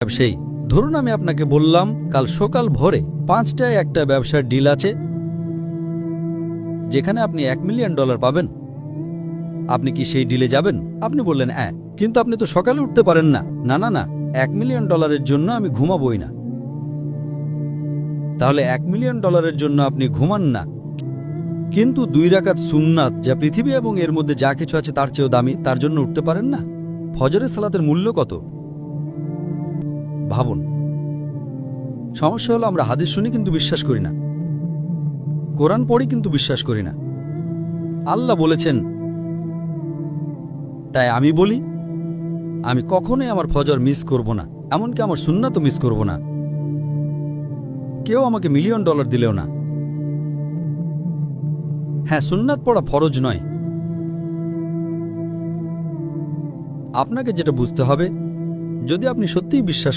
ব্যবসায়ী, ধরুন আমি আপনাকে বললাম কাল সকাল ভোরে 5টায় একটা ব্যবসার ডিল আছে যেখানে আপনি $1 মিলিয়ন পাবেন। আপনি কি সেই ডিলে যাবেন? আপনি বললেন হ্যাঁ, কিন্তু আপনি তো সকালে উঠতে পারেন না। না না না, $1 মিলিয়ন জন্য আমি ঘুমাবই না। তাহলে $1 মিলিয়ন জন্য আপনি ঘুমান না, কিন্তু 2 রাকাত সুন্নাত যা পৃথিবী এবং এর মধ্যে যা কিছু আছে তার চেয়েও দামি, তার জন্য উঠতে পারেন না? ফজরের সালাতের মূল্য কত ভাবুন। সমস্যা হলো আমরা হাদিস শুনি কিন্তু বিশ্বাস করি না, কোরআন পড়ি কিন্তু বিশ্বাস করি না। আল্লাহ বলেছেন, তাই আমি বলি আমি কখনোই আমার ফজর মিস করব না, এমনকি আমার সুন্নাতও মিস করব না। কেউ আমাকে $1 মিলিয়ন দিলেও না। হ্যাঁ, সুন্নাত পড়া ফরজ নয়। আপনাকে যেটা বুঝতে হবে, যদি আপনি সত্যিই বিশ্বাস